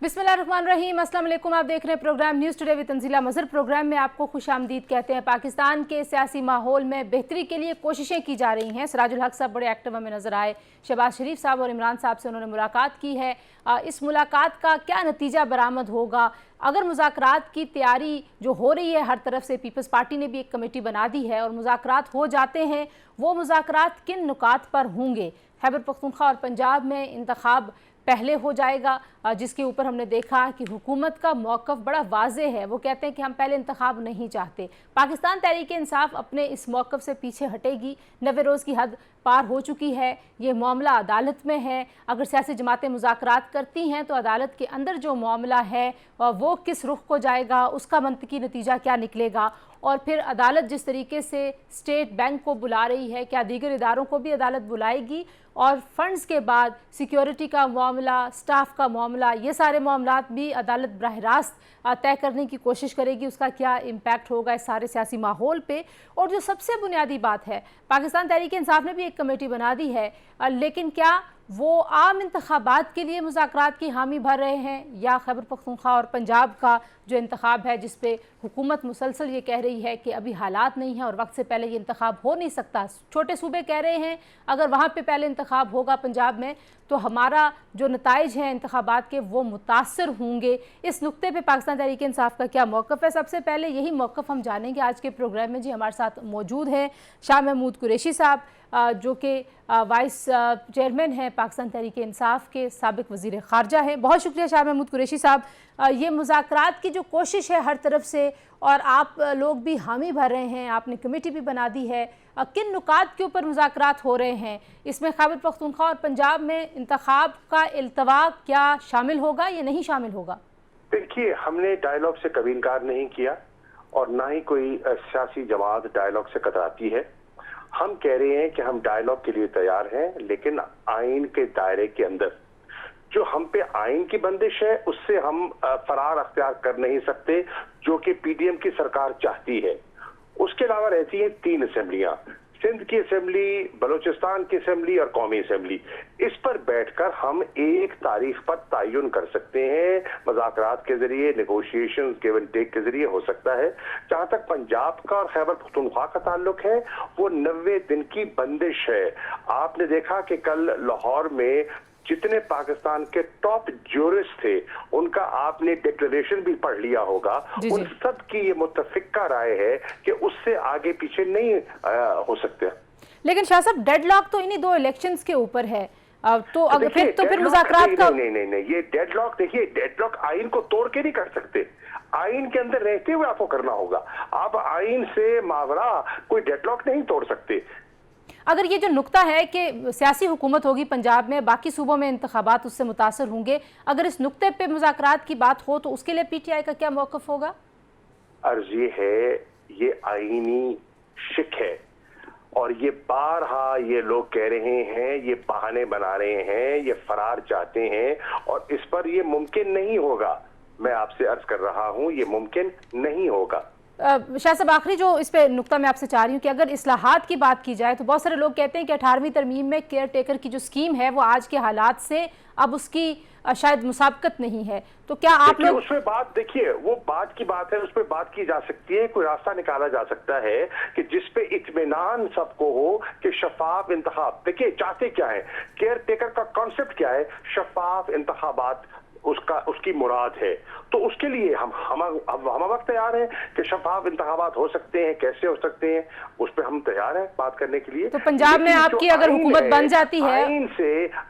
बिस्मिल्लाहिर्रहमानिर्रहीम, अस्सलाम वालेकुम। आप देख रहे हैं program news today with Tanzeela Mazhar. Program में आपको खुशामदीद कहते हैं। पाकिस्तान के सियासी माहौल में बेहतरी के लिए कोशिशें की जा रही हैं। सिराजुल हक साहब बड़े एक्टिव हमें नज़र आए। शहबाज शरीफ साहब और इमरान साहब से उन्होंने मुलाकात की है। इस मुलाकात का क्या नतीजा बरामद होगा? अगर मुज़ाकरात की तैयारी जो हो रही है हर तरफ से, पीपल्स पार्टी ने भी एक कमेटी बना दी है और मुज़ाकरात हो जाते हैं, वो मुज़ाकरात किन नुकात पर होंगे? खैबर पख्तूनख्वा और पंजाब में इंतखाब पहले हो जाएगा, जिसके ऊपर हमने देखा कि हुकूमत का मौक़िफ़ बड़ा वाज़े है। वो कहते हैं कि हम पहले इंतखाब नहीं चाहते। पाकिस्तान तहरीक इंसाफ अपने इस मौक़िफ़ से पीछे हटेगी। 90 रोज़ की हद पार हो चुकी है। ये मामला अदालत में है। अगर सियासी जमातें मुज़ाकरात करती हैं तो अदालत के अंदर जो मामला है वो किस रुख को जाएगा, उसका मंतकी नतीजा क्या निकलेगा। और फिर अदालत जिस तरीके से स्टेट बैंक को बुला रही है, क्या दीगर इदारों को भी अदालत बुलाएगी? और फंड्स के बाद सिक्योरिटी का मामला, स्टाफ का मामला, ये सारे मामलात भी अदालत बराह रास्त तय करने की कोशिश करेगी। उसका क्या इम्पैक्ट होगा इस सारे सियासी माहौल पे? और जो सबसे बुनियादी बात है, पाकिस्तान तहरीक इंसाफ ने भी एक कमेटी बना दी है, लेकिन क्या वो आम इंतखाबात के लिए मुज़ाकरात की हामी भर रहे हैं, या खैबर पख्तूनख्वा और पंजाब का जो इंतखाब है जिस पे हुकूमत मुसलसल ये कह रही है कि अभी हालात नहीं हैं और वक्त से पहले ये इंतखाब हो नहीं सकता। छोटे सूबे कह रहे हैं अगर वहाँ पे पहले इंतखाब होगा पंजाब में तो हमारा जो नताइज हैं इंतखाबात के वो मुतासर होंगे। इस नुक्ते पे पाकिस्तान तहरीक इंसाफ का क्या मौक़िफ़ है? सबसे पहले यही मौक़िफ़ हम जानेंगे आज के प्रोग्राम में। जी, हमारे साथ मौजूद हैं शाह महमूद कुरैशी साहब, जो कि वाइस चेयरमैन हैं पाकिस्तान तहरीक इंसाफ के, साबिक़ वज़ीर ख़ारजा हैं। बहुत शुक्रिया शाह महमूद कुरैशी साहब। ये मुज़ाकरात की जो कोशिश है हर तरफ से, और आप लोग भी हामी भर रहे हैं, आपने कमेटी भी बना दी है, किन नुकात के ऊपर मुज़ाकरात हो रहे हैं? इसमें खैबर पख्तूनख्वा और पंजाब में इंतखाब का इल्तवा क्या शामिल होगा या नहीं शामिल होगा? देखिए, हमने डायलॉग से कभी इनकार नहीं किया और ना ही कोई सियासी जमात डायलॉग से कतराती है। हम कह रहे हैं कि हम डायलॉग के लिए तैयार हैं, लेकिन आइन के दायरे के अंदर। जो हम पे आइन की बंदिश है उससे हम फरार अख्तियार कर नहीं सकते, जो कि पीडीएम की सरकार चाहती है। उसके अलावा रहती है 3 असेंबलियां, सिंध की असेंबली, बलूचिस्तान की असेंबली और कौमी असेंबली। इस पर बैठकर हम एक तारीख पर तयन कर सकते हैं, मुज़ाकरात के जरिए, नेगोशिएशन, गिव एंड टेक के जरिए हो सकता है। जहां तक पंजाब का और खैबर पख्तूनख्वा का ताल्लुक है, वो 90 दिन की बंदिश है। आपने देखा कि कल लाहौर में जितने पाकिस्तान के टॉप ज्यूरिस्ट थे उनका आपने डिक्लेरेशन भी पढ़ लिया होगा। उन सब की ये मुत्तफिका राय है कि उससे आगे पीछे नहीं हो सकते। लेकिन शाह साहब, डेडलॉक तो इन्हीं 2 इलेक्शंस के ऊपर है, तो अगर फिर मुज़ाकरात का नहीं, ये डेडलॉक, देखिए, डेडलॉक आइन को तोड़ के नहीं कर सकते। आइन के अंदर रहते हुए आपको करना होगा। आप आइन से मावरा कोई डेडलॉक नहीं तोड़ सकते। अगर ये जो नुक्ता है कि सियासी हुकूमत होगी पंजाब में, बाकी सूबों में इंतखाबात उससे मुतासर होंगे, अगर इस नुक्ते पे मुज़ाकरात की बात हो तो उसके लिए पीटीआई का क्या मौक़िफ़ होगा? अर्ज़ ये है, ये आईनी शिक है और ये बारहा ये लोग कह रहे हैं, ये बहाने बना रहे हैं, ये फरार चाहते हैं और इस पर ये मुमकिन नहीं होगा। मैं आपसे अर्ज कर रहा हूं, ये मुमकिन नहीं होगा। शाह साहब, आखिरी जो इस पे नुक्ता मैं आपसे चाह रही हूँ कि अगर इस्लाहात की बात की जाए तो बहुत सारे लोग कहते हैं कि 18वीं तरमीम में केयर टेकर की जो स्कीम है वो आज के हालात से अब उसकी शायद मुसाबकत नहीं है, तो क्या आप लोग उसमें बात, देखिए, वो बात की बात है, उस पर बात की जा सकती है, कोई रास्ता निकाला जा सकता है कि जिस पे इत्मीनान सबको हो कि शफाफ इंतखाब। देखिए, चाहते क्या है, केयर टेकर का कॉन्सेप्ट क्या है? शफाफ इंतखाबात उसकी मुराद है। तो उसके लिए हम वक्त तैयार हैं कि शफाफ इंतखाबात हो सकते हैं, कैसे हो सकते हैं, उस पर हम तैयार हैं बात करने के लिए। तो पंजाब में आपकी अगर हुकूमत बन जाती है,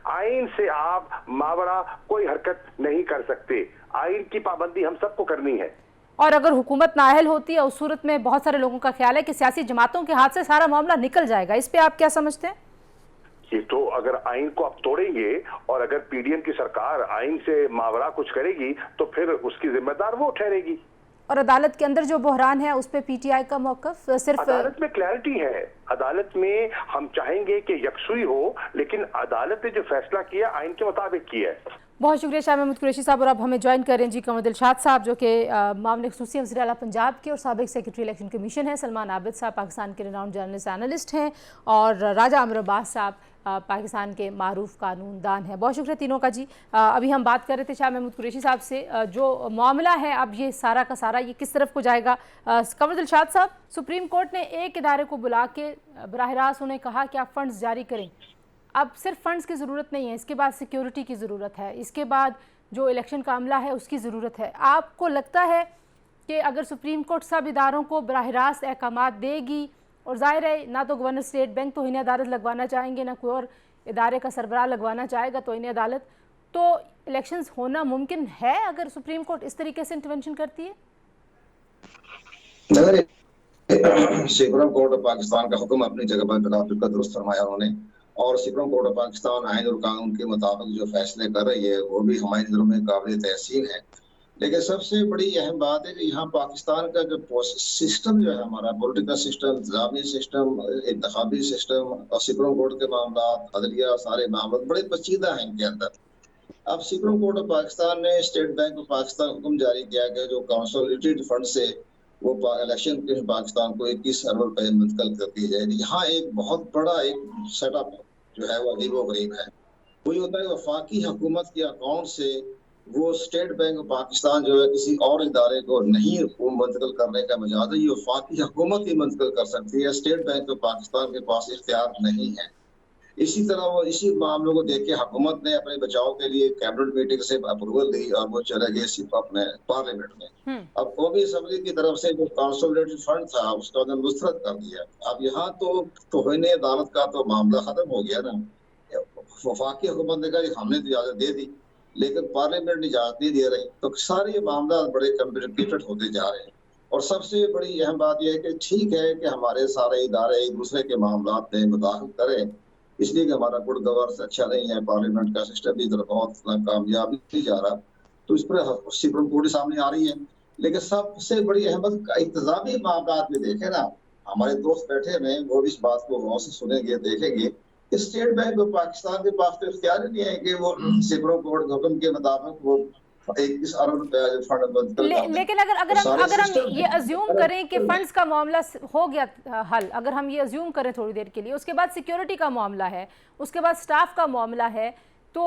आइन से आप मावरा कोई हरकत नहीं कर सकते। आइन की पाबंदी हम सबको करनी है। और अगर हुकूमत नाअहल होती है उस सूरत में बहुत सारे लोगों का ख्याल है कि सियासी जमातों के हाथ से सारा मामला निकल जाएगा। इस पे आप क्या समझते हैं? ये तो अगर आइन को आप तोड़ेंगे और अगर पीडीएम की सरकार आइन से मावरा कुछ करेगी तो फिर उसकी जिम्मेदार वो ठहरेगी। और अदालत के अंदर जो बहरान है उस पे पीटीआई का मौक़िफ़ सिर्फ अदालत में क्लैरिटी है। अदालत में हम चाहेंगे कि यकसुई हो, लेकिन अदालत ने जो फैसला किया आइन के मुताबिक किया है। बहुत शुक्रिया शाह महमूद कुरैशी साहब। और अब हमें ज्वाइन करें जी कमर दिलशाद साहब, जो कि मामले ख़ुसूसी वज़ीर आला पंजाब के और साबिक़ सेक्रेटरी इलेक्शन कमीशन है। सलमान आबिद साहब पाकिस्तान के रिनाउंड जर्नलिस्ट एनालिस्ट हैं, और राजा अमर अब्बास साहब पाकिस्तान के मारूफ कानूनदान है। बहुत शुक्रिया तीनों का जी। अभी हम बात कर रहे थे शाह महमूद कुरैशी साहब से, जो मामला है अब ये सारा का सारा ये किस तरफ को जाएगा। कंवर दिलशाद साहब, सुप्रीम कोर्ट ने एक इदारे को बुला के बराह रास्त उन्हें कहा कि आप फंड्स जारी करें। अब सिर्फ फंड्स की ज़रूरत नहीं है, इसके बाद सिक्योरिटी की ज़रूरत है, इसके बाद जो इलेक्शन का अमला है उसकी ज़रूरत है। आपको लगता है कि अगर सुप्रीम कोर्ट सब इदारों को बराह रास्त अहकामात देगी, और जाहिर है ना तो गवर्नर स्टेट बैंक तो इन्हें अदालत लगवाना चाहेंगे, ना कोई और इदारे का सरबराह लगवाना चाहेगा तो इन्हें अदालत, तो इलेक्शंस होना मुमकिन है अगर सुप्रीम कोर्ट इस तरीके से इंटरवेंशन करती है? सुप्रीम कोर्ट ऑफ पाकिस्तान का हुक्म अपनी जगह पर बिल्कुल दुरुस्त फरमाया उन्होंने, और सुप्रीम कोर्ट ऑफ पाकिस्तान आइन और कानून के मुताबिक जो फैसले कर रही है वो भी हमारी नजरों में काबिल तहसीन है। लेकिन सबसे बड़ी अहम बात है कि यहाँ पाकिस्तान का जो सिस्टम जो है, हमारा पॉलिटिकल सिस्टम, इंतजामी सिस्टम, इंतखाबी सिस्टम और सुप्रीम कोर्ट के मामला, अदलिया, सारे मामले बड़े पेचीदा हैं इनके अंदर। अब सुप्रीम कोर्ट ऑफ पाकिस्तान ने स्टेट बैंक ऑफ पाकिस्तान हुक्म जारी किया कि जो कंसोलिडेटेड फंड से वो इलेक्शन के पाकिस्तान को 21 अरब रुपए मुंतकिल कर दिए जाए। यहाँ एक बहुत बड़ा एक सेटअप जो है वो अजीब गरीब है। वही होता है वफाकी हुकूमत के अकाउंट से वो स्टेट बैंक ऑफ पाकिस्तान जो है किसी और इदारे को नहीं मुंतकिल करने का मजाज है, ये वफाकी हुकूमत ही मुंतकिल कर सकती है, स्टेट बैंक ऑफ पाकिस्तान के पास इख्तियार नहीं है। इसी तरह वो इसी मामलों को देख के हुकूमत ने अपने बचाव के लिए कैबिनेट मीटिंग से अप्रूवल दी और वो चले गए सिर्फ अपने पार्लियामेंट में। अब कौमी असम्बली की तरफ से जो कंसोलिडेटेड फंड था उसका उन्होंने मुस्तरद कर दिया। अब यहाँ तो होने अदालत का तो मामला खत्म हो गया ना। वफाकी हुकूमत ने कहा हमने तो इजाजत दे दी, लेकिन पार्लियामेंट ने इजाजत नहीं दे रही, तो सारे मामला बड़े कॉम्प्लिकेटेड होते जा रहे हैं। और सबसे बड़ी अहम बात यह है कि ठीक है कि हमारे सारे इदारे एक दूसरे के मामला में मुदाखलत करें, इसलिए कि हमारा गुड गवर्नेंस अच्छा नहीं है, पार्लियामेंट का सिस्टम भी बहुत कामयाब नहीं जा रहा, तो इस पर सुप्रीम कोर्ट सामने आ रही है। लेकिन सबसे बड़ी अहमियत इंतजामी मामला में देखें ना, हमारे दोस्त बैठे हुए वो इस बात को गौर से सुनेंगे, देखेंगे कि स्टेट बैंक ऑफ पाकिस्तान के पास तो इख्तियार नहीं है कि वो सुप्रीम कोर्ट हुक्म के मुताबिक वो 21 अरब रुपए फंड बंद कर। लेकिन अगर हम ये अज्यूम करें कि फंड्स का मामला हो गया हल, अगर हम ये अज्यूम करें थोड़ी देर के लिए, उसके बाद सिक्योरिटी का मामला है, उसके बाद स्टाफ का मामला है, तो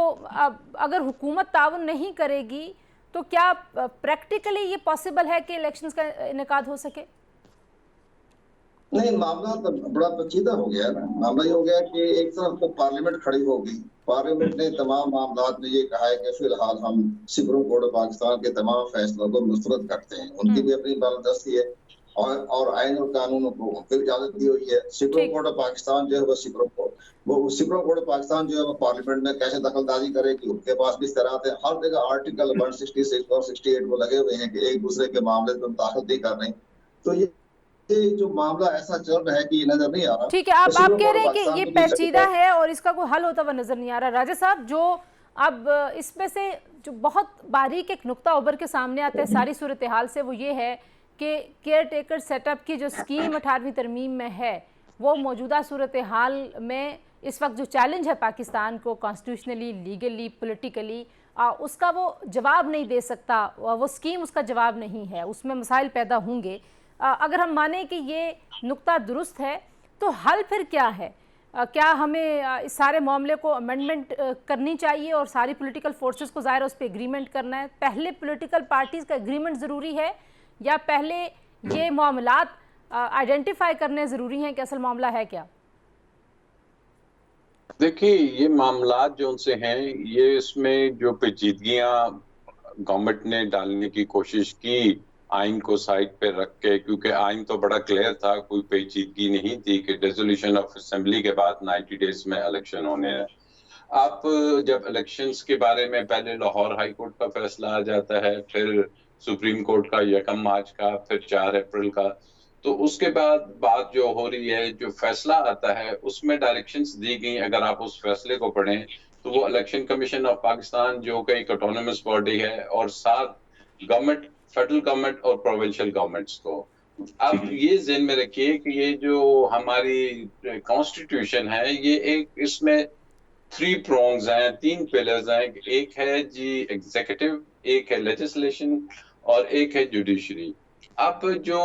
अगर हुकूमत ताउन नहीं करेगी तो क्या प्रैक्टिकली ये पॉसिबल है कि इलेक्शंस का इनेकाद हो सके? नहीं, मामला तो बड़ा पेचीदा हो गया ना। मामला ये हो गया कि एक तरफ तो पार्लियामेंट खड़ी होगी, पार्लियामेंट ने तमाम मामला में ये कहा है कि फिलहाल हम सुप्रीम कोर्ट ऑफ पाकिस्तान के तमाम फैसलों को मुस्तरद करते हैं, उनकी भी अपनी बालदस्ती है और आइन और कानून को फिर इजाजत दी हुई है। सुप्रीम कोर्ट ऑफ पाकिस्तान जो है वो सुप्रीम कोर्ट ऑफ पाकिस्तान जो है वो पार्लियामेंट में कैसे दखलंदाजी करेगी, उनके पास भी इस तरह से हर जगह आर्टिकल 166 और 68 वो लगे हुए हैं कि एक दूसरे के मामले में मुदाखलत नहीं कर रहे। तो ये जो मामला ऐसा चल रहा है कि ये नजर नहीं आ रहा। ठीक है, आप कह रहे हैं कि ये पेचीदा है और इसका कोई हल होता हुआ नजर नहीं आ रहा। राजा साहब, जो अब इसमें से जो बहुत बारीक एक नुक्ता उभर के सामने आता है सारी सूरत हाल से, वो ये है कि केयर टेकर सेटअप की जो स्कीम 18वीं तरमीम में है, वो मौजूदा सूरत हाल में इस वक्त जो चैलेंज है पाकिस्तान को कॉन्स्टिट्यूशनली, लीगली, पोलिटिकली, उसका वो जवाब नहीं दे सकता, वो स्कीम उसका जवाब नहीं है, उसमें मसाइल पैदा होंगे। अगर हम माने कि ये नुक्ता दुरुस्त है तो हल फिर क्या है? क्या हमें इस सारे मामले को अमेंडमेंट करनी चाहिए और सारी पॉलिटिकल फोर्सेस को ज़ाहिर उस पर एग्रीमेंट करना है? पहले पॉलिटिकल पार्टीज़ का एग्रीमेंट ज़रूरी है या पहले ये मामलात आइडेंटिफाई करने ज़रूरी हैं कि असल मामला है क्या? देखिए, ये मामलात जो उनसे हैं, ये इसमें जो पेचीदगियाँ गवर्नमेंट ने डालने की कोशिश की आइन को साइड पे रख के, क्योंकि आइन तो बड़ा क्लियर था, कोई पेचीदगी नहीं थी कि डिसोल्यूशन ऑफ असेंबली के बाद 90 डेज में इलेक्शन होने हैं। आप जब इलेक्शंस के बारे में पहले लाहौर हाई कोर्ट का फैसला आ जाता है, फिर सुप्रीम कोर्ट का 1 मार्च का, फिर 4 अप्रैल का, तो उसके बाद बात जो हो रही है, जो फैसला आता है उसमें डायरेक्शंस दी गई। अगर आप उस फैसले को पढ़ें तो वो इलेक्शन कमीशन ऑफ पाकिस्तान जो कि एक ऑटोनमस बॉडी है, और साथ गवर्नमेंट, फेडरल गवर्नमेंट और प्रोविंशियल गवर्नमेंट्स को, अब ये ज़हन में रखिए कि ये जो हमारी कॉन्स्टिट्यूशन है, ये एक, इसमें 3 प्रोंग्स हैं, 3 पिलर्स हैं। एक है जी एग्जीक्यूटिव, एक है लेजिस्लेशन और एक है जुडिशरी। अब जो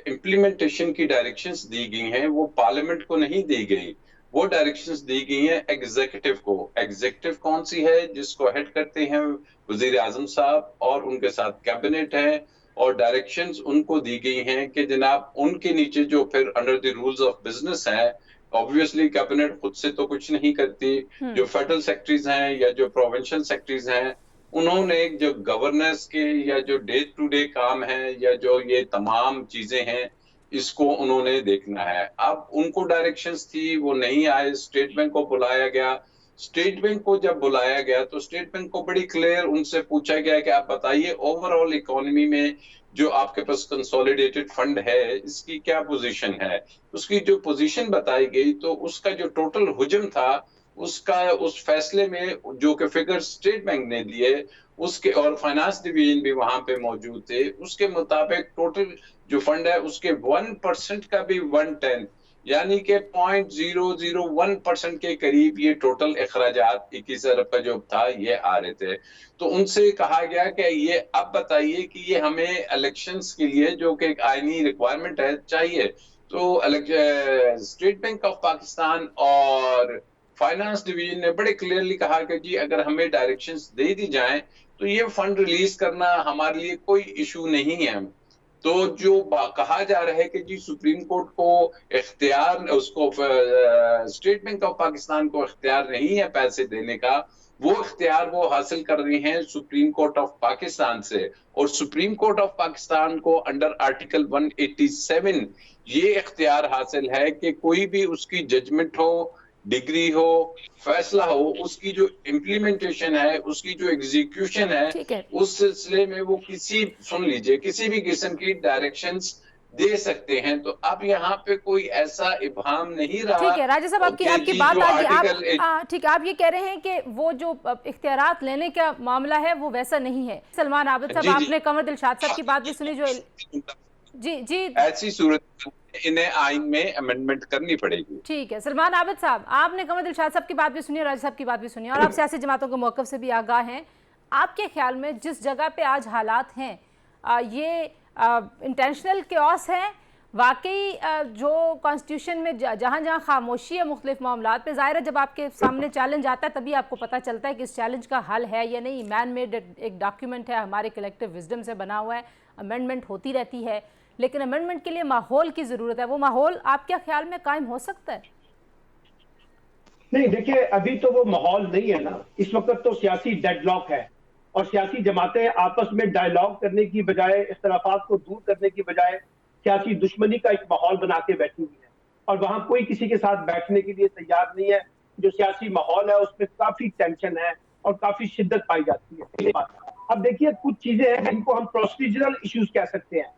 इम्प्लीमेंटेशन की डायरेक्शंस दी गई हैं वो पार्लियामेंट को नहीं दी गई, वो डायरेक्शंस दी गई हैं एग्जीक्यूटिव को। एग्जीक्यूटिव कौन सी है? जिसको हेड करते हैं वजीर आजम साहब और उनके साथ कैबिनेट है, और डायरेक्शंस उनको दी गई हैं कि जनाब उनके नीचे जो फिर under the rules of business है, ऑब्वियसली कैबिनेट खुद से तो कुछ नहीं करती, जो फेडरल सेक्रेटरीज हैं या जो प्रोविंशियल सेक्रेटरीज हैं, उन्होंने जो गवर्नेंस के या जो डे टू डे काम है या जो ये तमाम चीजें हैं, इसको उन्होंने देखना है। अब उनको डायरेक्शंस थी, वो नहीं आए, स्टेट बैंक को बुलाया गया। स्टेट बैंक को जब बुलाया गया तो स्टेट बैंक को बड़ी क्लियर उनसे पूछा गया कि आप बताइए ओवरऑल इकोनॉमी में जो आपके पास कंसोलिडेटेड फंड है, इसकी क्या पोजीशन है। उसकी जो पोजीशन बताई गई तो उसका जो टोटल हुजम था, उसका उस फैसले में जो कि फिगर स्टेट बैंक ने दिए उसके, और फाइनेंस डिवीजन भी वहां पे मौजूद थे, उसके मुताबिक टोटल जो फंड है उसके 1% का भी 1/10 यानी कि 0.001% के करीब ये टोटल अखराजात 21 अरब का जो था ये आ रहे थे। तो उनसे कहा गया कि ये अब बताइए कि ये हमें इलेक्शंस के लिए जो कि एक आईनी रिक्वायरमेंट है चाहिए, तो स्टेट बैंक ऑफ पाकिस्तान और फाइनेंस डिवीजन ने बड़े क्लियरली कहा कि जी अगर हमें डायरेक्शंस दे दी जाएं तो ये फंड रिलीज करना हमारे लिए कोई इशू नहीं है। तो जो कहा जा रहा है कि जी सुप्रीम कोर्ट को इख्तियार, उसको स्टेट बैंक ऑफ पाकिस्तान को इख्तियार नहीं है पैसे देने का, वो इख्तियार वो हासिल कर रहे हैं सुप्रीम कोर्ट ऑफ पाकिस्तान से, और सुप्रीम कोर्ट ऑफ पाकिस्तान को अंडर आर्टिकल 187 ये इख्तियार हासिल है कि कोई भी उसकी जजमेंट हो, डिग्री हो, फैसला हो, उसकी जो इम्प्लीमेंटेशन है, उसकी जो एग्जीक्यूशन है, उस सिलसिले में वो सुन लीजिए किसी भी किस्म की डायरेक्शंस दे सकते हैं। तो अब यहाँ पे कोई ऐसा इब्हाम नहीं रहा। ठीक है राजा साहब, आपकी बात आ गई। आप ठीक है, आप ये कह रहे हैं कि वो जो इख्तियारात लेने का मामला है वो वैसा नहीं है। सलमान आबिद साहब, आपने कमर दिलशाद साहब की बात भी सुनी जो जी ऐसी सूरत इन्हें आइन में अमेंडमेंट करनी पड़ेगी। ठीक है सलमान आबिद साहब, आपने कमर दिलशाद साहब की बात भी सुनी, राजा साहब की बात भी सुनी, और आप सियासी जमातों के मौक़िफ़ से भी आगाह हैं। आपके ख्याल में जिस जगह पे आज हालात हैं, ये इंटेंशनल केओस है वाकई? जो कॉन्स्टिट्यूशन में जहाँ जहाँ खामोशी है मुख्तलिफ मामलात पे, ज़ाहिर है जब आपके सामने चैलेंज आता है तभी आपको पता चलता है कि इस चैलेंज का हल है या नहीं। मैन मेड एक डॉक्यूमेंट है, हमारे कलेक्टिव विजडम से बना हुआ है, अमेंडमेंट होती रहती है, लेकिन अमेंडमेंट के लिए माहौल की ज़रूरत है। वो माहौल आपके ख्याल में कायम हो सकता है? नहीं, देखिए अभी तो वो माहौल नहीं है ना। इस वक्त तो सियासी डेडलॉक है और सियासी जमातें आपस में डायलॉग करने की बजाय, इख्तलाफात को दूर करने की बजाय सियासी दुश्मनी का एक माहौल बना के बैठी हुई है, और वहां कोई किसी के साथ बैठने के लिए तैयार नहीं है। जो सियासी माहौल है उसमें काफी टेंशन है और काफी शिद्दत पाई जाती है। अब देखिए कुछ चीजें हैं जिनको हम प्रोसीजरल इश्यूज कह सकते हैं,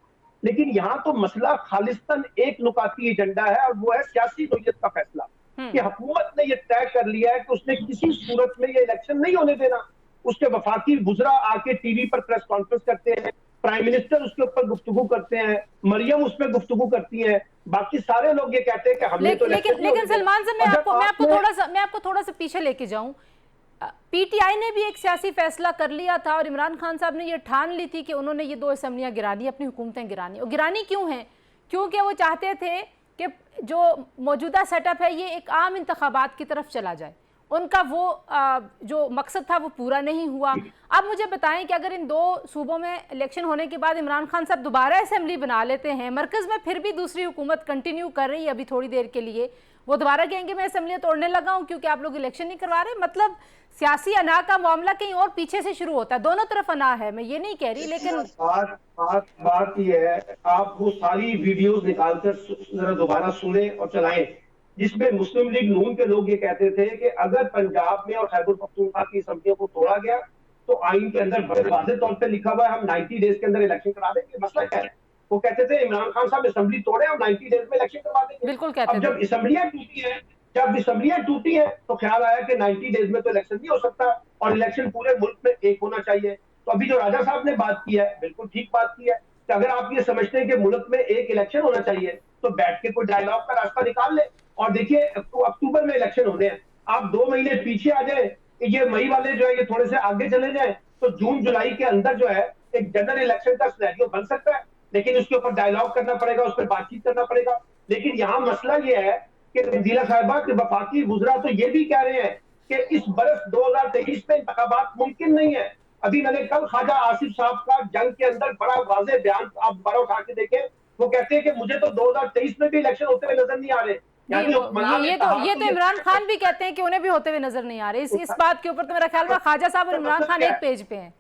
लेकिन यहाँ तो मसला खालिस्तान एक नुकाती एजेंडा है, और वो है सियासी नोयत का फैसला कि हुकूमत ने ये तय कर लिया है कि उसने किसी सूरत में ये इलेक्शन नहीं होने देना। उसके वफाकी वुज़रा आके टीवी पर प्रेस कॉन्फ्रेंस करते हैं, प्राइम मिनिस्टर उसके ऊपर गुफ्तगू करते हैं, मरियम उसमें गुफ्तगू करती हैं, बाकी सारे लोग ये कहते हैं कि हमने तो लेकिन सलमान साहब, मैं आपको थोड़ा सा पीछे लेके जाऊं। पीटीआई ने भी एक सियासी फैसला कर लिया था और इमरान खान साहब ने ये ठान ली थी कि उन्होंने ये 2 असम्बलियां गिरानी, अपनी हुकूमतें गिरानी। और गिरानी क्यों है? क्योंकि वो चाहते थे कि जो मौजूदा सेटअप है ये एक आम इंतखाबात की तरफ चला जाए। उनका वो जो मकसद था वो पूरा नहीं हुआ। अब मुझे बताएं कि अगर इन 2 सूबों में इलेक्शन होने के बाद इमरान खान साहब दोबारा असेंबली बना लेते हैं, मरकज़ में फिर भी दूसरी हुकूमत कंटिन्यू कर रही है अभी थोड़ी देर के लिए, वो दोबारा कहेंगे मैं असेंबली तोड़ने लगा हूं क्योंकि आप लोग इलेक्शन नहीं करवा रहे। मतलब सियासी अना का मामला कहीं और पीछे से शुरू होता है। दोनों तरफ अना है, मैं ये नहीं कह रही, लेकिन बात ये है, आप वो सारी वीडियोस निकालकर जरा दोबारा सुने और चलाएं जिसमें मुस्लिम लीग नून के लोग ये कहते थे कि अगर पंजाब में और खैबर पख्तूनख्वा की असम्बलियों को तोड़ा गया तो आइन के अंदर बड़े वाज़ेह तौर पे लिखा हुआ है हम 90 डेज के अंदर इलेक्शन करा देंगे। मसला क्या है? वो कहते थे इमरान खान साहब असेंबली तोड़े और 90 डेज में इलेक्शन करवा देंगे। बिल्कुल कहते थे। जब असम्बलियां टूटी है तो ख्याल आया कि 90 डेज में तो इलेक्शन नहीं हो सकता और इलेक्शन पूरे मुल्क में एक होना चाहिए। तो अभी जो राजा साहब ने बात की है, बिल्कुल ठीक बात की है कि अगर आप ये समझते हैं कि मुल्क में एक इलेक्शन होना चाहिए तो बैठ के कोई डायलॉग का रास्ता निकाल ले। और देखिए अक्टूबर में इलेक्शन होने हैं, आप 2 महीने पीछे आ जाए, ये मई वाले जो है ये थोड़े से आगे चले जाए तो जून जुलाई के अंदर जो है एक जनरल इलेक्शन का सिनेरियो बन सकता है, लेकिन उसके ऊपर डायलॉग करना पड़ेगा, उस पर बातचीत करना पड़ेगा। लेकिन यहाँ मसला ये है कि तंजीला साहिबा के वफाकी वुज़रा तो ये भी कह रहे हैं कि इस बरस 2023 में इंतखाबात मुमकिन नहीं है। अभी मैंने कल ख्वाजा आसिफ साहब का जंग के अंदर बड़ा वाज़ेह बयान आप दोबारा उठा के देखें, वो कहते हैं कि मुझे तो 2023 में भी इलेक्शन होते हुए नजर नहीं आ रहे। ये तो इमरान खान भी कहते हैं कि उन्हें भी होते हुए नजर नहीं आ रहे। इस बात के ऊपर तो मेरा ख्याल में ख्वाजा साहब और इमरान खान एक पेज पे हैं।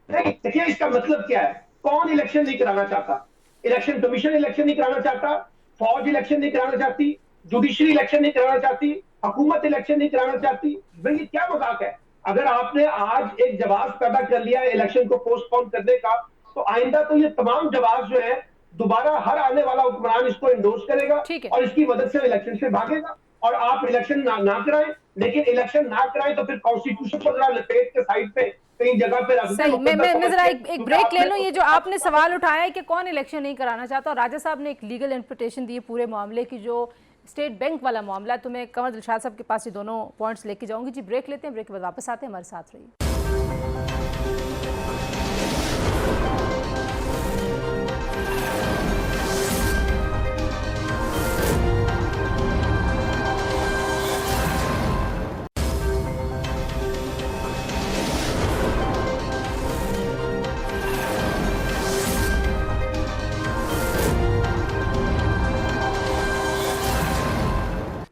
नहीं, देखिए इसका मतलब क्या है, कौन इलेक्शन नहीं कराना चाहता? इलेक्शन कमीशन इलेक्शन नहीं कराना चाहता, फौज इलेक्शन नहीं कराना चाहती, जुडिशरी इलेक्शन नहीं कराना चाहती, हुकूमत इलेक्शन नहीं कराना चाहती। भाई ये क्या मजाक है? अगर आपने आज एक जवाब पैदा कर लिया है इलेक्शन को पोस्टपोन करने का, तो आइंदा तो ये तमाम जवाब जो है दोबारा हर आने वाला हुक्मरान इसको इंडोर्स करेगा और इसकी मदद से इलेक्शन से भागेगा। और आप इलेक्शन ना कराएं, लेकिन इलेक्शन ना कराएं तो फिर कॉन्स्टिट्यूशन को जरा लपेट के साइड पे कहीं जगह पे रख सही। मैं जरा एक ब्रेक ले लूं। ये जो आपने सवाल उठाया है कि कौन इलेक्शन नहीं कराना चाहता, और राजा साहब ने एक लीगल इंटरप्रिटेशन दी पूरे मामले की, जो स्टेट बैंक वाला मामला है, तो मैं कमर दिलशाद साहब के पास ये दोनों पॉइंट्स लेके जाऊंगी। जी ब्रेक लेते हैं, ब्रेक के बाद वापस आते हैं, हमारे साथ रहिए।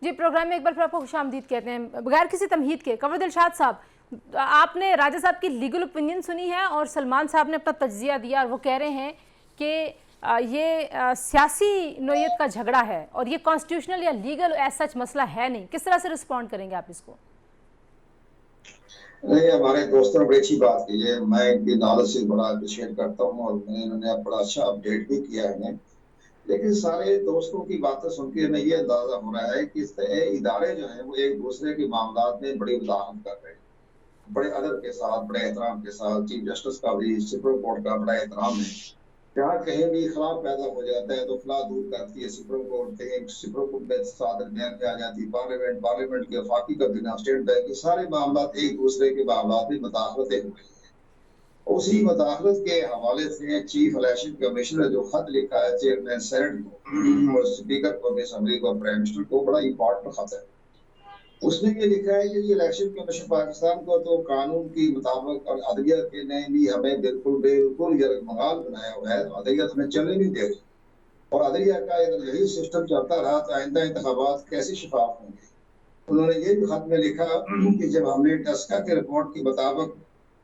जी प्रोग्राम में एक बार फिर आपको खुशामदीद कहते हैं। बगैर किसी तमहीद के कमर दिलशाद साहब, आपने राजा साहब की लीगल ओपिनियन सुनी है और सलमान साहब ने अपना तज्जिया दिया, और वो कह रहे हैं कि ये सियासी नोयत का झगड़ा है और ये कॉन्स्टिट्यूशनल या लीगल ऐसा सच मसला है नहीं। किस तरह से रिस्पॉन्ड करेंगे आप इसको? नहीं, हमारे दोस्तों ने बड़ी अच्छी बात की है, मैं इनकी नॉलेज से बड़ा अप्रिशिएट करता हूँ और इन्होंने बड़ा अच्छा अपडेट भी किया है। लेकिन सारे दोस्तों की बातें सुन के हमें ये अंदाजा हो रहा है कि इदारे जो हैं वो एक दूसरे के मामलात में बड़ी वजाहत कर रहे हैं, बड़े अदब के साथ, बड़े एहतराम के साथ। चीफ जस्टिस का भी सुप्रीम कोर्ट का बड़ा एहतराम है। जहाँ कहीं भी खिलाफ पैदा हो जाता है तो खिलाफ दूर करती है सुप्रीम कोर्ट, कहीं सुप्रीम कोर्ट में सादर बयान पे आ जाती है पार्लियामेंट के वफाकी कबीना, स्टेट बैंक के सारे मामला एक दूसरे के मामला में मुदाखलतें हो रही है। उसी मुदाखलत के हवाले से चीफ इलेक्शन कमिश्नर जो खत लिखा है चेयरमैन सेनेट को और स्पीकर को, असेंबली को, प्राइम मिनिस्टर को, बड़ा इंपॉर्टेंट खत है। उसमें ये लिखा है कि इलेक्शन कमीशन पाकिस्तान को तो कानून के मुताबिक और अदलियत के ने भी हमें बिल्कुल यरगमगाल बनाया हुआ है, अदलियत हमें चलने नहीं दे रही, और अदलिया का यही सिस्टम चलता रहा तो आइंदा इंतखाबात कैसे शफाफ होंगे। उन्होंने ये भी खत में लिखा कि जब हमने टस्का के रिपोर्ट के मुताबिक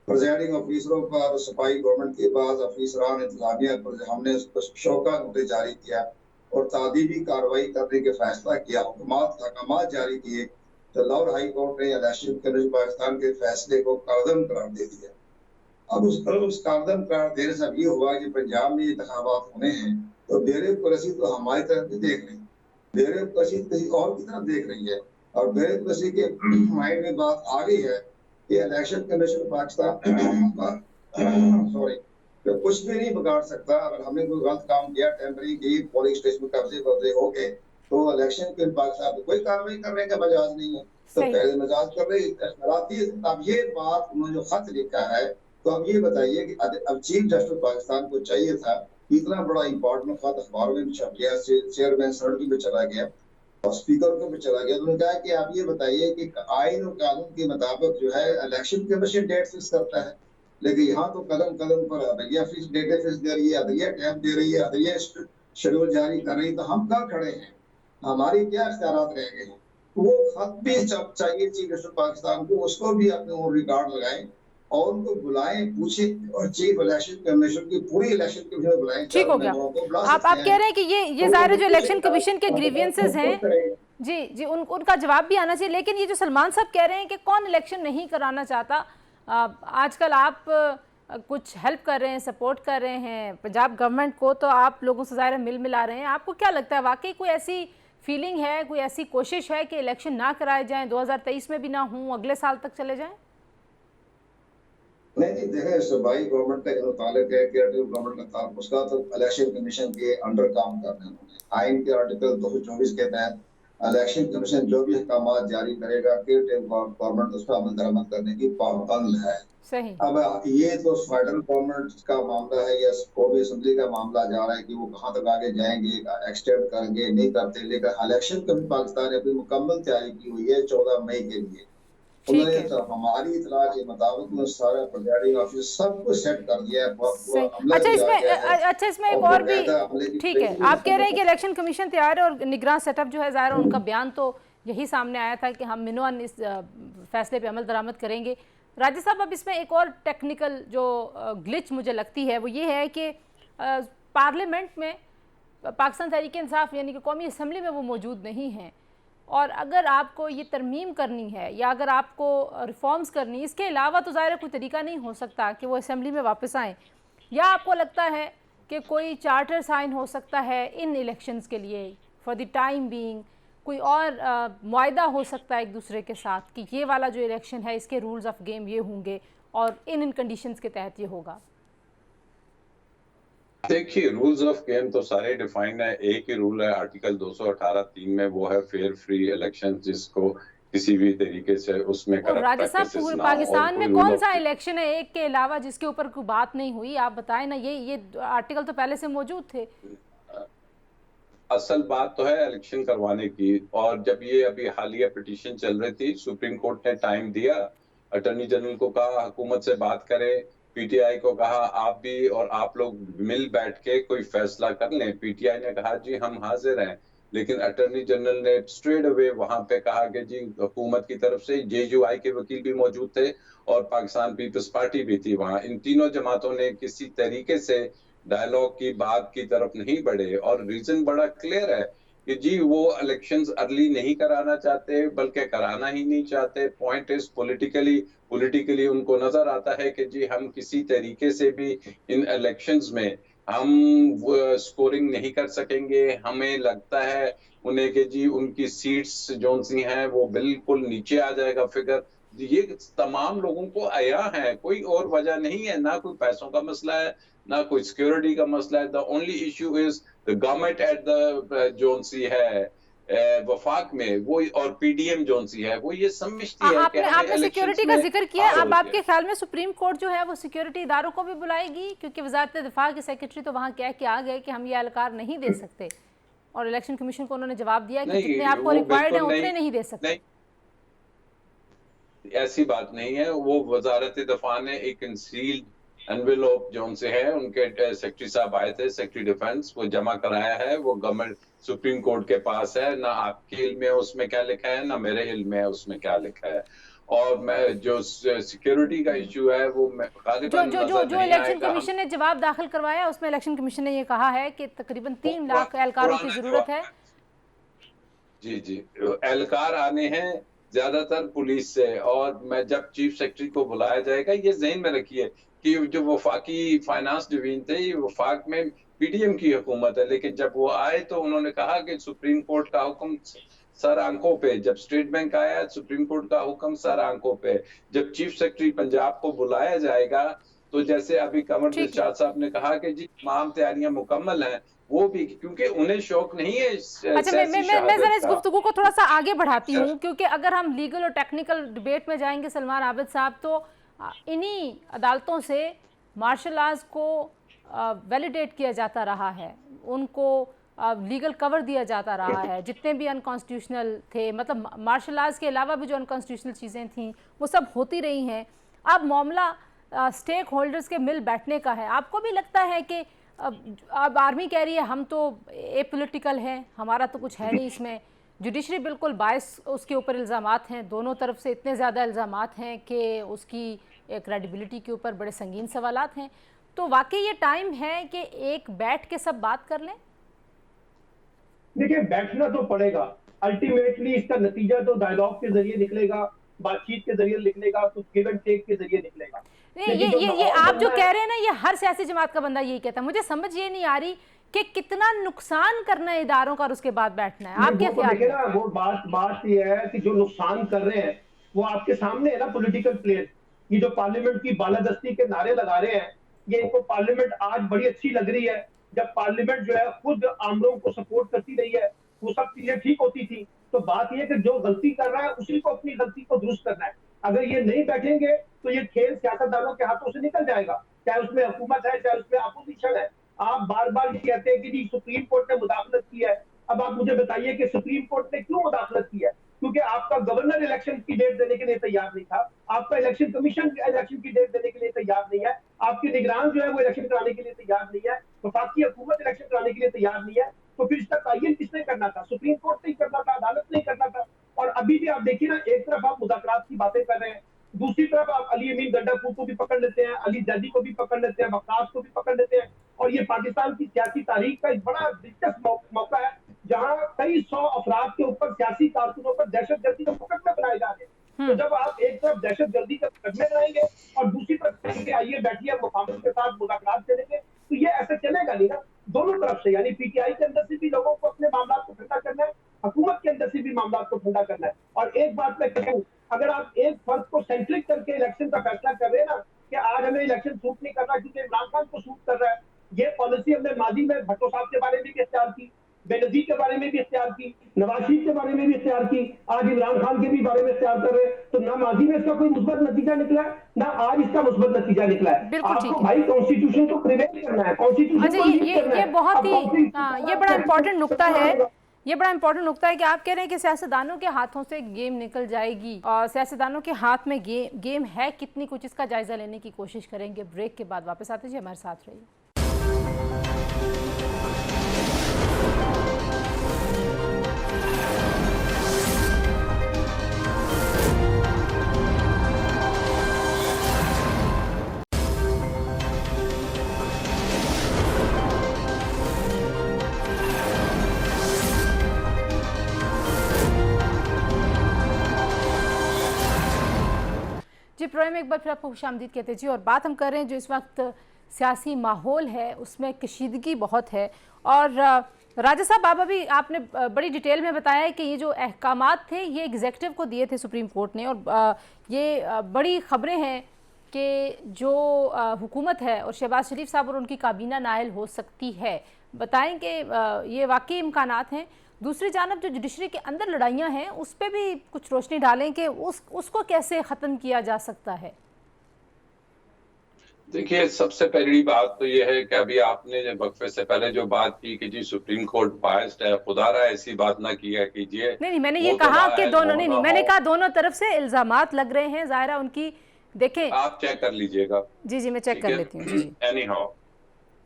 प्रेजाइडिंग ऑफिसरों पर, सफाई गवर्नमेंट के बाद अफसरान इंतजामिया पर हमने शौका नोटिस जारी किया और तादीबी कार्रवाई करने के फैसला किया, हुकूमत जारी किए, तो लाहौर हाई कोर्ट ने इलेक्शन कमीशन पाकिस्तान के फैसले को कारदम करार दे दिया। अब उस कारदम करार देने से अब ये हुआ कि पंजाब में इंतखाबात होने हैं तो ब्यूरोक्रेसी तो हमारी तरफ भी देख रही है, ब्यूरोक्रेसी किसी और की तरफ देख रही है, और ब्यूरोक्रेसी के माइंड में बात आ गई है कि इलेक्शन कमीशन पाकिस्तान सॉरी तो कुछ भी नहीं बिगाड़ सकता। अगर हमने कोई गलत काम किया, टेम्पररी की पोलिंग स्टेशन में कब्जे हो गए, तो इलेक्शन के पाकिस्तान कोई कार्रवाई करने का मजाज नहीं है, तो पहले मजाज कर रही है। अब ये बात उन्होंने जो खत लिखा है, तो अब ये बताइए कि अब चीफ जस्टिस पाकिस्तान को चाहिए था, इतना बड़ा इंपॉर्टेंट खत अखबारों में छप गया, चेयरमैन सड़की पे चला गया और स्पीकर को भी चला गया, तो उन्होंने कहा कि आप ये बताइए कि आइन और कानून के मुताबिक जो है इलेक्शन कमीशन डेट फिक्स करता है, लेकिन यहाँ तो कदम कदम पर अदलिया फिक्स डेट फिक्स दे रही है, अदलिया टाइम दे रही है, अदलिया शेड्यूल जारी कर रही है, तो हम कहाँ खड़े हैं, हमारी क्या इख्तियारात रह गए हैं। वो खत भी चाहिए चीफ जस्टिस पाकिस्तान को, उसको भी अपने रिकॉर्ड लगाएं और उनको बुलाएं, पूछें, और चीफ इलेक्शन कमीशन की पूरी इलेक्शन कमीशन बुलाएं। ठीक हो गया। आप कह रहे हैं कि ये सारे जो इलेक्शन कमीशन के ग्रीवियंसेस हैं, जी उनका जवाब भी आना चाहिए। लेकिन ये जो सलमान साहब कह रहे हैं कि कौन इलेक्शन नहीं कराना चाहता, आजकल आप कुछ हेल्प कर रहे हैं, सपोर्ट कर रहे हैं पंजाब गवर्नमेंट को, तो आप लोगों से ज़ाहिर मिल मिला रहे हैं। आपको क्या लगता है, वाकई कोई ऐसी फीलिंग है, कोई ऐसी कोशिश है कि इलेक्शन ना कराए जाएं, 2023 में भी ना हो, अगले साल तक चले जाएं? नहीं, देखें, सूबाई गवर्नमेंट का जो ताल्लुक है, गवर्नमेंट का ताल्लुक, उसका तो इलेक्शन कमीशन के अंडर काम करना है। आइन के आर्टिकल 224 के तहत इलेक्शन कमीशन जो भी अहकाम जारी करेगा कि गवर्नमेंट उस पर अमल दरामद करने की पाबंद है। सही। अब ये तो फेडरल गवर्नमेंट का मामला है या कौमी असेंबली का मामला जा रहा है कि वो कहाँ तक आगे जाएंगे, एक्सटेंड करेंगे नहीं करते, लेकिन इलेक्शन कमीशन पाकिस्तान ने अपनी मुकम्मल तैयारी की हुई है 14 मई के लिए। उन्होंने तो हमारी इतला के मुताबिक सारा प्रिजाइडिंग ऑफिसर सब कुछ सेट कर दिया है। अच्छा इसमें एक और भी ठीक है, आप कह रहे हैं कि इलेक्शन कमीशन तैयार है और निगरान सेटअप जो है ज़ाहिर है उनका बयान तो यही सामने आया था कि हम मिनोअन इस फैसले पे अमल दरामद करेंगे। राजा साहब, अब इसमें एक और टेक्निकल जो ग्लिच मुझे लगती है वो ये है कि पार्लियामेंट में पाकिस्तान तहरीक इंसाफ यानी कि कौमी असम्बली में वो मौजूद नहीं हैं, और अगर आपको ये तरमीम करनी है या अगर आपको रिफॉर्म्स करनी, इसके अलावा तो ज़ाहिर कोई तरीका नहीं हो सकता कि वो असम्बली में वापस आएँ, या आपको लगता है कि कोई चार्टर साइन हो सकता है इन इलेक्शंस के लिए फॉर द टाइम बीइंग, कोई और मुआहदा हो सकता है एक दूसरे के साथ कि ये वाला जो इलेक्शन है इसके रूल्स ऑफ गेम ये होंगे और इन कंडीशंस के तहत ये होगा? देखिए, रूल्स ऑफ गेम तो सारे डिफाइंड है। एक ही रूल है आर्टिकल 218(3) में, वो है फेयर फ्री इलेक्शन, जिसको किसी भी तरीके से उसमें राजा साहब, पाकिस्तान में कौन सा इलेक्शन है एक के अलावा जिसके ऊपर कोई बात नहीं हुई? आप बताएं ना, ये आर्टिकल तो पहले से मौजूद थे। असल बात तो है इलेक्शन करवाने की, और जब ये अभी हालिया पिटीशन चल रही थी, सुप्रीम कोर्ट ने टाइम दिया, अटॉर्नी जनरल को कहा हुकूमत से बात करें, पीटीआई को कहा आप भी और आप लोग मिल बैठ के कोई फैसला कर लें। पीटीआई ने कहा जी हम हाजिर हैं, लेकिन अटॉर्नी जनरल ने स्ट्रेट अवे वहां पे कहा कि जी हुकूमत की तरफ से जेयूआई के वकील भी मौजूद थे और पाकिस्तान पीपल्स पार्टी भी थी वहां। इन तीनों जमातों ने किसी तरीके से डायलॉग की बात की तरफ नहीं बढ़े, और रीजन बड़ा क्लियर है कि जी वो इलेक्शंस अर्ली नहीं कराना चाहते, बल्कि कराना ही नहीं चाहते। पॉइंट इज पॉलिटिकली उनको नजर आता है कि जी हम किसी तरीके से भी इन इलेक्शंस में हम स्कोरिंग नहीं कर सकेंगे। हमें लगता है उन्हें कि जी उनकी सीट्स जो सी हैं वो बिल्कुल नीचे आ जाएगा फिगर। ये तमाम लोगों को आया है, कोई और वजह नहीं है, ना कोई पैसों का मसला है, ना कोई सिक्योरिटी का मसला है। The only issue is the government at the zone C है वफाक में वो, और पीडीएम जोन सी है वो ये समझती है कि आपने सिक्योरिटी का जिक्र किया। अब आपके ख्याल में सुप्रीम कोर्ट जो है वो सिक्योरिटी इदारों को भी बुलाएगी? क्योंकि वजारत दिफा के सेक्रेटरी तो वहां कह के आ गए कि हम ये एहलकार नहीं दे सकते, और इलेक्शन कमीशन को उन्होंने जवाब दिया कि जितने आपको रिक्वायर्ड है उतने नहीं दे सकते। ऐसी बात नहीं है। वो वजारत दफा ने एक कंसील्ड एनवेलप जो उनसे है, उनके सेक्रेटरी साहब आए थे, सेक्रेटरी डिफेंस, वो जमा कराया है, वो गवर्नमेंट सुप्रीम कोर्ट के पास है। ना आपके इल्म में उसमें क्या लिखा है, ना मेरे इल्म में उसमें क्या लिखा है। और मैं जो सिक्योरिटी का इशू है वो जो इलेक्शन कमीशन ने जवाब दाखिल करवाया उसमें इलेक्शन कमीशन ने ये कहा है कि तकरीबन 3 लाख एहलकारों की जरूरत है। जी एहलकार आने हैं ज्यादातर पुलिस से, और मैं जब चीफ सेक्रेटरी को बुलाया जाएगा, ये ज़हन में रखिए कि जो वफाकी फाइनेंस डिवीजन थे, ये वफाक में पीडीएम की हुकूमत है, लेकिन जब वो आए तो उन्होंने कहा कि सुप्रीम कोर्ट का हुक्म सर आंखों पे। जब स्टेट बैंक आया, सुप्रीम कोर्ट का हुक्म सर आंखों पे। जब चीफ सेक्रेटरी पंजाब को बुलाया जाएगा तो जैसे अभी कमर दिलशाद साहब ने कहा कि जी तमाम तैयारियां मुकम्मल हैं, वो भी क्योंकि उन्हें शौक नहीं है। अच्छा, मैं जरा इस गुफ्तगू को थोड़ा सा आगे बढ़ाती हूँ, क्योंकि अगर हम लीगल और टेक्निकल डिबेट में जाएंगे सलमान आबिद साहब, तो इन्हीं अदालतों से मार्शल आर्ट्स को वैलिडेट किया जाता रहा है, उनको लीगल कवर दिया जाता रहा है। जितने भी अनकॉन्स्टिट्यूशनल थे, मतलब मार्शल आर्ट्स के अलावा भी जो अनकॉन्स्टिट्यूशनल चीज़ें थीं वो सब होती रही हैं। अब मामला स्टेक होल्डर्स के मिल बैठने का है। आपको भी लगता है कि अब आर्मी कह रही है हम तो एपॉलिटिकल हैं, हमारा तो कुछ है नहीं इसमें, जुडिशरी बिल्कुल बायस उसके ऊपर इल्ज़ामात हैं, दोनों तरफ से इतने ज़्यादा इल्ज़ामात हैं कि उसकी क्रेडिबिलिटी के ऊपर बड़े संगीन सवालात हैं, तो वाकई ये टाइम है कि एक बैठ के सब बात कर लें? देखिए, बैठना तो पड़ेगा। अल्टीमेटली इसका नतीजा तो डायलॉग के जरिए निकलेगा, बातचीत के जरिए निकलेगा, कुछ गिव एंड टेक के जरिए निकलेगा। ये आप जो कह रहे हैं ना, ये हर सियासी जमात का बंदा यही कहता है। मुझे समझ ये नहीं आ रही कि कितना नुकसान करना है इदारों का और उसके बाद बैठना है। आप क्या ख्याल है? वो बात ये है कि जो नुकसान कर रहे हैं वो आपके सामने है ना, पॉलिटिकल प्लेयर। ये जो पार्लियामेंट की बालादस्ती के नारे लगा रहे हैं, ये इनको पार्लियामेंट आज बड़ी अच्छी लग रही है। जब पार्लियामेंट जो है खुद आम लोगों को सपोर्ट करती रही है, वो सब चीजें ठीक होती थी, तो बात यह कि जो गलती कर रहा है उसी को अपनी गलती को दुरुस्त करना है। अगर ये नहीं बैठेंगे तो ये खेल सियासतदानों के हाथों से निकल जाएगा, चाहे उसमें हुकूमत है चाहे उसमें अपोजिशन है। आप बार बार ये कहते हैं कि जी सुप्रीम कोर्ट ने मुदाखलत की है। अब आप मुझे बताइए कि सुप्रीम कोर्ट ने क्यों मुदाखलत की है? क्योंकि आपका गवर्नर इलेक्शन की डेट देने के लिए तैयार नहीं था, आपका इलेक्शन कमीशन इलेक्शन की डेट देने के लिए तैयार नहीं है, आपके निगरान जो है वो इलेक्शन कराने के लिए तैयार नहीं है, वफाकी हुकूमत इलेक्शन कराने के लिए तैयार नहीं है। तो फिर इसका तयन किसने करना था? सुप्रीम कोर्ट नहीं करना था, अदालत नहीं करना था। और अभी भी आप देखिए ना, एक तरफ आप मुज़ाकरात की बातें कर रहे हैं, दूसरी तरफ आप अली अमीन गंडापुर को भी पकड़ लेते हैं, अली जैदी को भी पकड़ लेते हैं, वक्कास को भी पकड़ लेते हैं। और ये पाकिस्तान की सियासी तारीख का एक बड़ा दिलचस्प मौका है जहां कई 100 अफराद के ऊपर, सियासी कारकुनों पर दहशतगर्दी के मुकदमे बनाए जा रहे हैं। तो जब आप एक तरफ दहशतगर्दी के मुकदमे बनाएंगे और दूसरी तरफ कहेंगे आइए बैठिए मुखामिल के साथ मुलाकात करेंगे, तो ये ऐसे चलेगा नहीं ना। दोनों तरफ से, यानी पीटीआई के अंदर से भी लोगों को अपने मामला को ठंडा करना है, हुकूमत के अंदर से भी मामला को ठंडा करना है। और एक बात मैं कहूँ, अगर आप एक फर्द को सेंट्रिक करके इलेक्शन का फैसला कर रहे हैं ना कि आज हमें इलेक्शन सूट नहीं करना क्योंकि इमरान खान को सूट कर रहा है, ये पॉलिसी हमने माजी में भट्टो साहब के बारे में भी इख्तियार की, बेनजीर के बारे में भी इख्तियार की, नवाज शरीफ के बारे में भी इख्तियार की, आज इमरान खान के भी बारे में इख्तियार कर रहे हैं। तो ना माजी में इसका कोई मुस्बत नतीजा निकला है, ना आज इसका मुस्बत नतीजा निकला है। आपको भाई कॉन्स्टिट्यूशन को प्रिवेंट करना है, कॉन्स्टिट्यूशन को लीड करना है। ये बहुत ही ये बड़ा इंपॉर्टेंट नुक्ता है, ये बड़ा इंपॉर्टेंट नुक्ता है कि आप कह रहे हैं कि सियासतदानों के हाथों से गेम निकल जाएगी और सियासतदानों के हाथ में गेम है कितनी, कुछ इसका जायजा लेने की कोशिश करेंगे। ब्रेक के बाद वापस आते जी, हमारे साथ रहिए। जी प्रोग्राम में एक बार फिर आपको खुशामदीद कहते हैं जी। और बात हम कर रहे हैं जो इस वक्त सियासी माहौल है उसमें कशीदगी बहुत है। और राजा साहब, आप अभी आपने बड़ी डिटेल में बताया है कि ये जो अहकामात थे ये एग्जेक्टिव को दिए थे सुप्रीम कोर्ट ने, और ये बड़ी ख़बरें हैं कि जो हुकूमत है और शहबाज शरीफ साहब और उनकी काबीना नाअहल हो सकती है। बताएं कि ये वाकई इम्कानात हैं। दूसरी जानब जो जुडिशरी के अंदर लड़ाइयाँ हैं उस पर भी कुछ रोशनी डालें कि उसको कैसे ख़त्म किया जा सकता है। देखिए, सबसे पहली बात तो ये है कि अभी आपने वक्फे से पहले जो बात की कि जी सुप्रीम कोर्ट बायस्ड है, खुदारा ऐसी बात ना किया कीजिए। नहीं, मैंने ये कहा कि दोनों नहीं, मैंने कहा दोनों तरफ से इल्जामात लग रहे हैं, ज़ाहिरा उनकी देखें, आप चेक कर लीजिएगा। जी मैं चेक कर लेती हूँ। एनी हाउ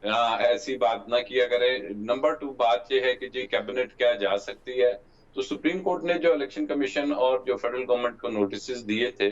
ऐसी बात ना किया करें। नंबर 2 बात यह है कि जी कैबिनेट क्या जा सकती है। तो सुप्रीम कोर्ट ने जो इलेक्शन कमीशन और जो फेडरल गवर्नमेंट को नोटिस दिए थे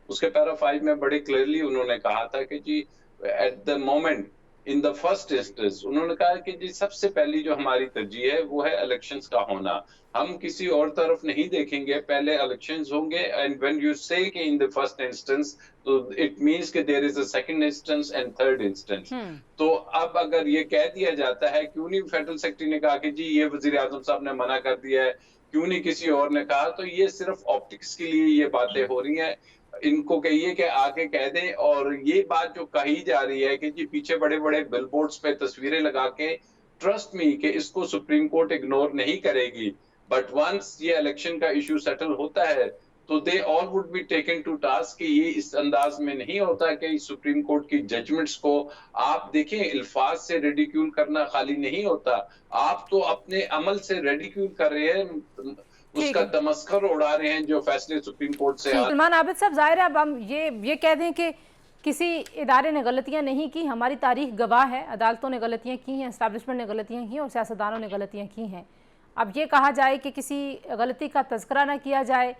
उसके पैरा 5 में बड़े क्लियरली उन्होंने कहा था कि जी at the moment in the first instance उन्होंने कहा कि जी सबसे पहली जो हमारी तरजीह है वो है इलेक्शंस का होना, हम किसी और तरफ नहीं देखेंगे, पहले इलेक्शंस होंगे। एंड व्हेन यू से कि इन द फर्स्ट इंस्टेंस तो इट मींस कि there is a second instance and third instance. तो अब अगर ये कह दिया जाता है, क्यों नहीं फेडरल सेक्रेटरी ने कहा कि जी ये वजीर आजम साहब ने मना कर दिया है, क्यों नहीं किसी और ने कहा, तो ये सिर्फ ऑप्टिक्स के लिए ये बातें हो रही हैं। इनको कहिए कि आके कह दें। और ये बात जो कही जा रही है कि जी पीछे बड़े बड़े बिलबोर्ड्स पे तस्वीरें लगा के, ट्रस्ट मी कि इसको सुप्रीम कोर्ट इग्नोर नहीं करेगी। बट वंस ये इलेक्शन का इशू सेटल होता है तो they all would be taken to task कि ये इस अंदाज में नहीं होता कि सुप्रीम कोर्ट की जजमेंट्स को आप देखें, अल्फाज से रेडिक्यूल करना खाली नहीं होता, आप तो अपने अमल से रेडिक्यूल कर रहे हैं, उसका तमस्खर उड़ा रहे हैं जो फैसले सुप्रीम कोर्ट से। सलमान आबिद साहब, जाहिर है अब हम ये कह दें कि किसी इदारे ने गलतियां नहीं की, हमारी तारीख गवाह है, अदालतों ने गलतियां की हैं, एस्टैब्लिशमेंट ने गलतियां की और सियासतदानों ने गलतियां की हैं। अब ये कहा जाए कि किसी गलती का तज़किरा ना किया जाए,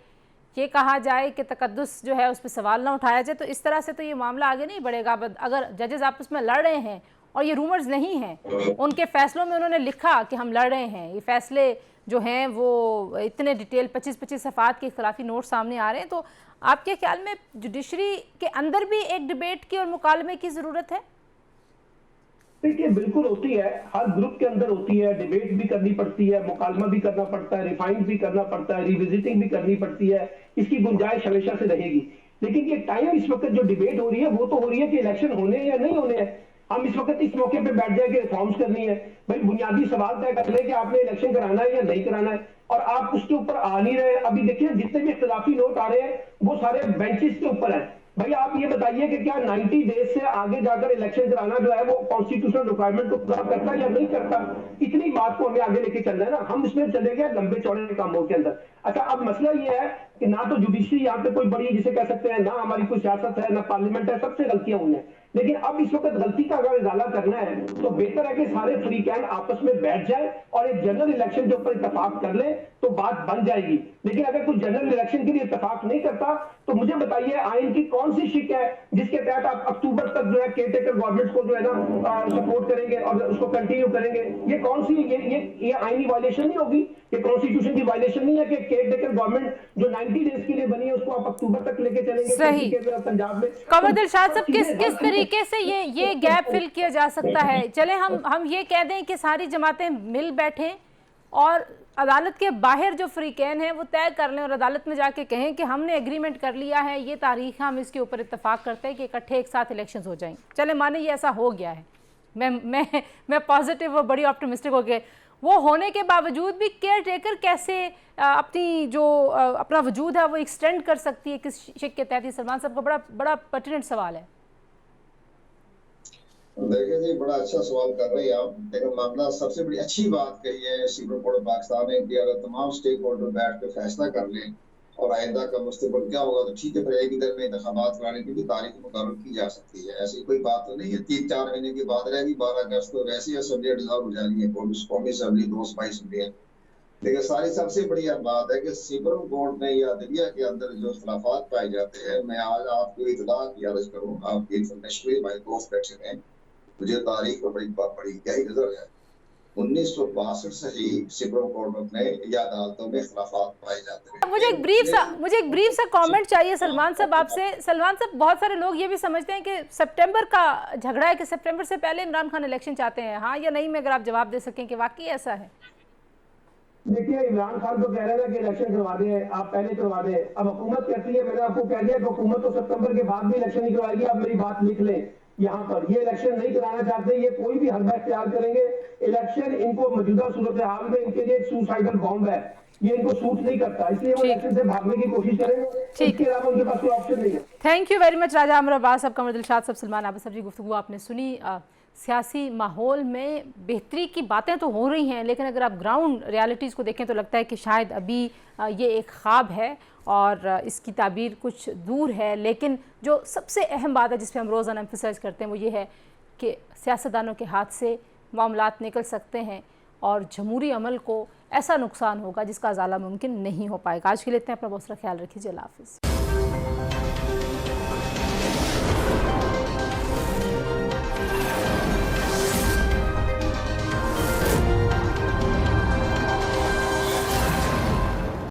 ये कहा जाए कि तकद्दुस जो है उस पर सवाल ना उठाया जाए, तो इस तरह से तो ये मामला आगे नहीं बढ़ेगा। अगर जजेस आपस में लड़ रहे हैं और ये रूमर्स नहीं हैं, उनके फैसलों में उन्होंने लिखा कि हम लड़ रहे हैं, ये फैसले जो हैं वो इतने डिटेल 25-25 सफ़ात के इख्तलाफी नोट सामने आ रहे हैं, तो आपके ख्याल में जुडिशरी के अंदर भी एक डिबेट की और मुकालमे की ज़रूरत है? देखिए, बिल्कुल होती है, हर ग्रुप के अंदर होती है, डिबेट भी करनी पड़ती है, मुकालमा भी करना पड़ता है, रिफाइन भी करना पड़ता है, रिविजिटिंग भी करनी पड़ती है, इसकी गुंजाइश हमेशा से रहेगी। लेकिन ये टाइम इस वक्त जो डिबेट हो रही है वो तो हो रही है कि इलेक्शन होने या नहीं होने हैं। हम इस वक्त इस मौके पे बैठ जाए कि रिफॉर्म्स करनी है, भाई बुनियादी सवाल तय कर ले कि आपने इलेक्शन कराना है या नहीं कराना है। और आप उसके ऊपर आ नहीं रहे। अभी देखिए जितने भी इख्तिलाफी नोट आ रहे हैं वो सारे बेंचेस के ऊपर है। भाई आप ये बताइए कि क्या 90 डेज से आगे जाकर इलेक्शन कराना जो है वो कॉन्स्टिट्यूशनल रिक्वायरमेंट को पूरा करता है या नहीं करता? इतनी बात को हमें आगे लेके चलना है ना, हम इसमें चले गए लंबे चौड़े कामों के अंदर। अच्छा, अब मसला ये है कि ना तो जुडिशरी यहाँ पे कोई बड़ी जिसे कह सकते हैं, ना हमारी कोई सियासत है, ना पार्लियामेंट है, सबसे गलतियां हुई हैं। लेकिन अब इस वक्त गलती का अगर इजाला करना है तो बेहतर है कि सारे फ्री कैंड आपस में बैठ जाए और एक जनरल इलेक्शन के ऊपर इत्तेफाक कर ले तो बात बन जाएगी। लेकिन अगर कोई जनरल इलेक्शन के लिए इत्तेफाक नहीं करता तो मुझे बताइए आइन की कौन सी शिक है जिसके तहत आप अक्टूबर तक जो है केयरटेकर गवर्नमेंट को जो है ना सपोर्ट करेंगे और उसको कंटिन्यू करेंगे? ये कौन सी ये आइनी वायलेशन नहीं होगी? ये कॉन्स्टिट्यूशन की वायलेशन नहीं है कि केयरटेकर गवर्नमेंट जो 90 डेज के लिए बनी है उसको आप अक्टूबर तक लेके चलेंगे? सही। पंजाब में कमर दिलशाद साहब, किस तरीके से ये गैप फिल किया जा सकता है? चले हम ये कह दें कि सारी जमातें मिल बैठें और अदालत के बाहर जो फ्री कैन है वो तय कर लें और अदालत में जाके कहें कि हमने एग्रीमेंट कर लिया है, ये तारीख हम इसके ऊपर इत्तेफाक करते हैं कि इकट्ठे एक साथ इलेक्शंस हो जाएंगे। चले माने ये ऐसा हो गया है, मैं पॉजिटिव और बड़ी ऑप्टिमिस्टिक हो गए। वो होने के बावजूद भी केयर टेकर कैसे अपनी जो अपना वजूद है वो एक्सटेंड कर सकती है किस शिक के तहत? सलमान साहब का बड़ा पर्टिनेंट सवाल है। देखिए जी, बड़ा अच्छा सवाल कर रहे हैं आप। लेकिन मामला सबसे बड़ी अच्छी बात कही है सुप्रीम कोर्ट ऑफ पाकिस्तान ने कि अगर तमाम स्टेक होल्डर बैठ कर फैसला कर लें और आइंदा का मुस्तकबिल क्या होगा तो ठीक है, फिर एक ही दिन में इंतखाबात कराने की भी तारीख मुकर्रर की जा सकती है। ऐसी कोई बात तो नहीं है 3-4 महीने के बाद रहेगी। 12 अगस्त को वैसी असेंबली डिसॉल्व हो जानी है, कौमी असेंबली 2 सूबाई असेंबली। लेकिन सारी सबसे बड़ी बात है कि सुप्रीम कोर्ट में या अदलिया के अंदर जो इख्तिलाफात पाए जाते हैं, मैं आज आपको इतला की अर्ज करूँ, आपकी इन्फॉर्मेशन में हमारे दोस्त बैठे हैं, मुझे तारीख पर बड़ी गहरी नजर है। 1962 से ही सुप्रीम कोर्ट में या अदालतों में इख्तिलाफात पाए जाते हैं। मुझे एक ब्रीफ सा कमेंट चाहिए सलमान साहब आपसे। सलमान साहब, बहुत सारे लोग ये भी समझते हैं कि सितंबर का झगड़ा है कि सितंबर से पहले इमरान खान इलेक्शन चाहते हैं, हाँ या नहीं में अगर आप जवाब दे सकें कि वाकई ऐसा है? देखिए, इमरान खान तो कह रहे हैं कि इलेक्शन करवा दें, आप पहले करवा दें। अब हुकूमत कहती है, मैंने आपको कह दिया कि हुकूमत तो सितंबर के बाद भी इलेक्शन नहीं करवाएगी। आप मेरी बात लिख लें यहाँ पर, ये इलेक्शन नहीं कराना चाहते, ये कोई भी हरबा इख्तियार करेंगे। इलेक्शन इनको मौजूदा सूरत हाल में इनके लिए एक सुसाइडल बॉम्ब है, ये इनको सूट नहीं करता, इसलिए वो इलेक्शन से भागने की कोशिश करेंगे। इसके अलावा उनके पास कोई ऑप्शन नहीं है। थैंक यू वेरी मच राजा अमर अब्बास साहब, कमर दिलशाद साहब, सलमान आबिद साहब जी। गुफ्तगू आपने सुनी। सियासी माहौल में बेहतरी की बातें तो हो रही हैं, लेकिन अगर आप ग्राउंड रियलिटीज़ को देखें तो लगता है कि शायद अभी ये एक ख्वाब है और इसकी ताबीर कुछ दूर है। लेकिन जो सबसे अहम बात है जिस पे हम रोज़ाना एम्फसाइज करते हैं वो ये है कि सियासतदानों के हाथ से मामलात निकल सकते हैं और जमहूरी अमल को ऐसा नुकसान होगा जिसका अज़ाला मुमकिन नहीं हो पाएगा। आज के लिए इतना, अपना बहुत सारा ख्याल रखिए। अल्लाह हाफ़िज़।